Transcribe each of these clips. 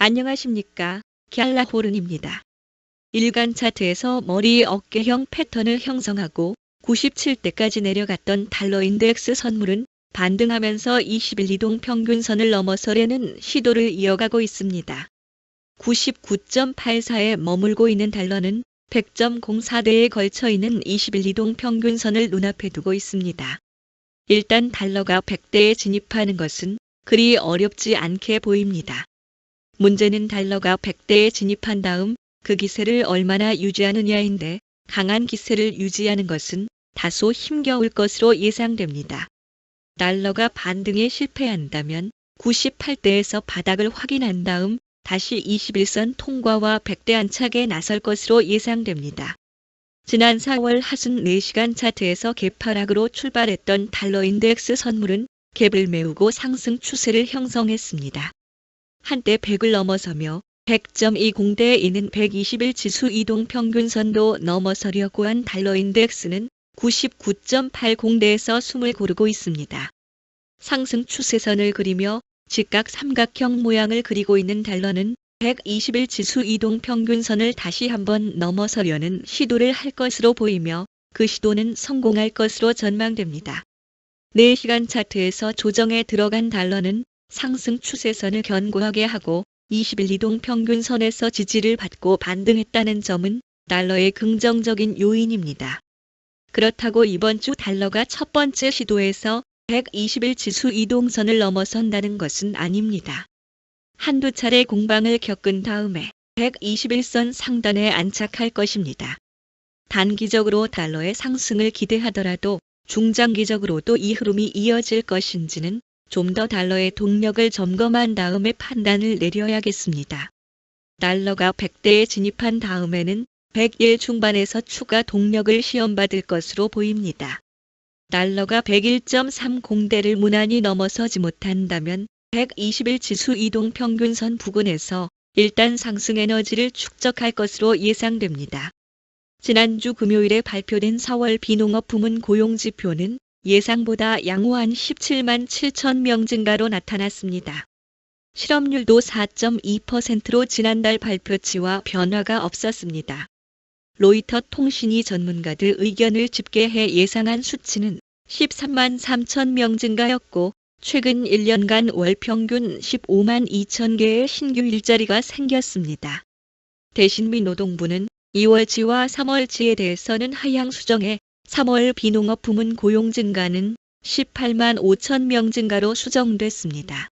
안녕하십니까. 갤라호른입니다. 일간 차트에서 머리 어깨형 패턴을 형성하고 97대까지 내려갔던 달러 인덱스 선물은 반등하면서 20일 이동 평균선을 넘어서려는 시도를 이어가고 있습니다. 99.84에 머물고 있는 달러는 100.04대에 걸쳐 있는 20일 이동 평균선을 눈앞에 두고 있습니다. 일단 달러가 100대에 진입하는 것은 그리 어렵지 않게 보입니다. 문제는 달러가 100대에 진입한 다음 그 기세를 얼마나 유지하느냐인데, 강한 기세를 유지하는 것은 다소 힘겨울 것으로 예상됩니다. 달러가 반등에 실패한다면 98대에서 바닥을 확인한 다음 다시 21선 통과와 100대 안착에 나설 것으로 예상됩니다. 지난 4월 하순 4시간 차트에서 갭하락으로 출발했던 달러 인덱스 선물은 갭을 메우고 상승 추세를 형성했습니다. 한때 100을 넘어서며 100.20대에 있는 120일 지수 이동 평균선도 넘어서려고 한 달러 인덱스는 99.80대에서 숨을 고르고 있습니다. 상승 추세선을 그리며 직각 삼각형 모양을 그리고 있는 달러는 120일 지수 이동 평균선을 다시 한번 넘어서려는 시도를 할 것으로 보이며, 그 시도는 성공할 것으로 전망됩니다. 4시간 차트에서 조정에 들어간 달러는 상승 추세선을 견고하게 하고 20일 이동 평균선에서 지지를 받고 반등했다는 점은 달러의 긍정적인 요인입니다. 그렇다고 이번 주 달러가 첫 번째 시도에서 120일 지수 이동선을 넘어선다는 것은 아닙니다. 한두 차례 공방을 겪은 다음에 121선 상단에 안착할 것입니다. 단기적으로 달러의 상승을 기대하더라도 중장기적으로도 이 흐름이 이어질 것인지는 좀 더 달러의 동력을 점검한 다음에 판단을 내려야겠습니다. 달러가 100대에 진입한 다음에는 101 중반에서 추가 동력을 시험받을 것으로 보입니다. 달러가 101.30대를 무난히 넘어서지 못한다면 120일 지수 이동 평균선 부근에서 일단 상승 에너지를 축적할 것으로 예상됩니다. 지난주 금요일에 발표된 4월 비농업 부문 고용지표는 예상보다 양호한 17만 7천 명 증가로 나타났습니다. 실업률도 4.2%로 지난달 발표치와 변화가 없었습니다. 로이터 통신이 전문가들 의견을 집계해 예상한 수치는 13만 3천 명 증가였고, 최근 1년간 월 평균 15만 2천 개의 신규 일자리가 생겼습니다. 대신 미 노동부는 2월치와 3월치에 대해서는 하향 수정해 3월 비농업 부문 고용 증가는 18만 5천 명 증가로 수정됐습니다.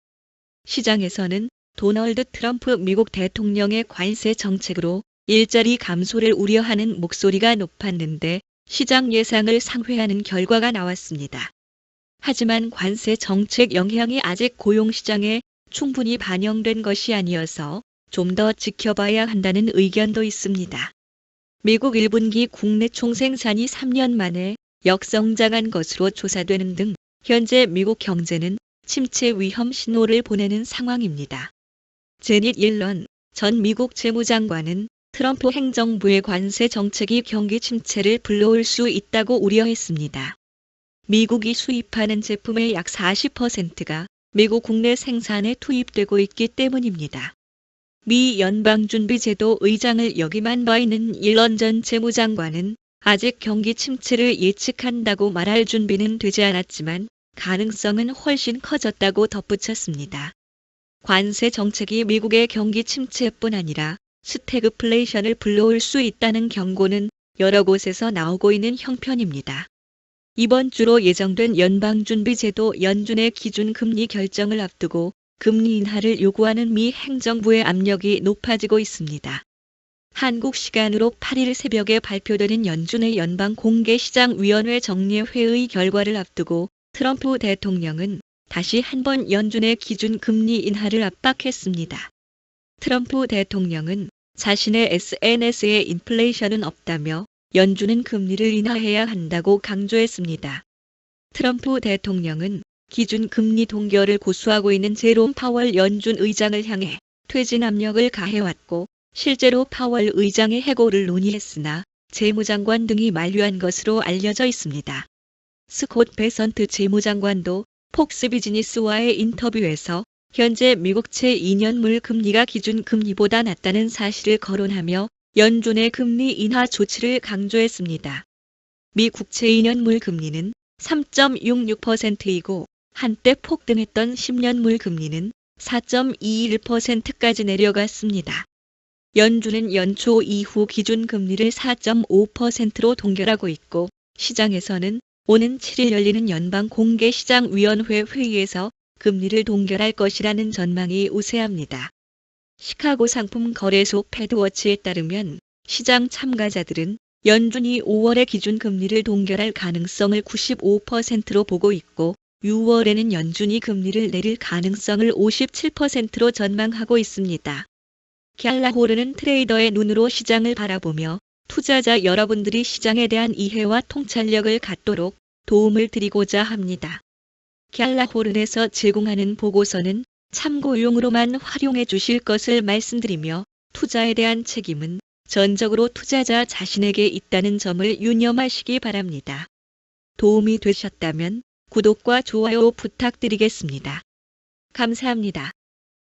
시장에서는 도널드 트럼프 미국 대통령의 관세 정책으로 일자리 감소를 우려하는 목소리가 높았는데, 시장 예상을 상회하는 결과가 나왔습니다. 하지만 관세 정책 영향이 아직 고용시장에 충분히 반영된 것이 아니어서 좀 더 지켜봐야 한다는 의견도 있습니다. 미국 1분기 국내 총생산이 3년 만에 역성장한 것으로 조사되는 등 현재 미국 경제는 침체 위험 신호를 보내는 상황입니다. 제닛 옐런 전 미국 재무장관은 트럼프 행정부의 관세 정책이 경기 침체를 불러올 수 있다고 우려했습니다. 미국이 수입하는 제품의 약 40%가 미국 국내 생산에 투입되고 있기 때문입니다. 미 연방준비제도 의장을 역임한 바 있는 옐런 전 재무장관은 아직 경기 침체를 예측한다고 말할 준비는 되지 않았지만 가능성은 훨씬 커졌다고 덧붙였습니다. 관세 정책이 미국의 경기 침체뿐 아니라 스태그플레이션을 불러올 수 있다는 경고는 여러 곳에서 나오고 있는 형편입니다. 이번 주로 예정된 연방준비제도 연준의 기준금리 결정을 앞두고 금리 인하를 요구하는 미 행정부의 압력이 높아지고 있습니다. 한국 시간으로 8일 새벽에 발표되는 연준의 연방공개시장위원회 정례회의 결과를 앞두고 트럼프 대통령은 다시 한번 연준의 기준금리 인하를 압박했습니다. 트럼프 대통령은 자신의 SNS에 인플레이션은 없다며 연준은 금리를 인하해야 한다고 강조했습니다. 트럼프 대통령은 기준 금리 동결을 고수하고 있는 제롬 파월 연준 의장을 향해 퇴진 압력을 가해왔고, 실제로 파월 의장의 해고를 논의했으나 재무장관 등이 만류한 것으로 알려져 있습니다. 스콧 베선트 재무장관도 폭스 비즈니스와의 인터뷰에서 현재 미국채 2년물 금리가 기준금리보다 낮다는 사실을 거론하며 연준의 금리 인하 조치를 강조했습니다. 미 국채 2년물 금리는 3.66%이고 한때 폭등했던 10년물 금리는 4.21%까지 내려갔습니다. 연준은 연초 이후 기준금리를 4.5%로 동결하고 있고 시장에서는 오는 7일 열리는 연방공개시장위원회 회의에서 금리를 동결할 것이라는 전망이 우세합니다. 시카고 상품거래소 패드워치에 따르면 시장 참가자들은 연준이 5월에 기준금리를 동결할 가능성을 95%로 보고 있고 6월에는 연준이 금리를 내릴 가능성을 57%로 전망하고 있습니다. 갤라호르는 트레이더의 눈으로 시장을 바라보며 투자자 여러분들이 시장에 대한 이해와 통찰력을 갖도록 도움을 드리고자 합니다. 갤라호른에서 제공하는 보고서는 참고용으로만 활용해 주실 것을 말씀드리며 투자에 대한 책임은 전적으로 투자자 자신에게 있다는 점을 유념하시기 바랍니다. 도움이 되셨다면 구독과 좋아요 부탁드리겠습니다. 감사합니다.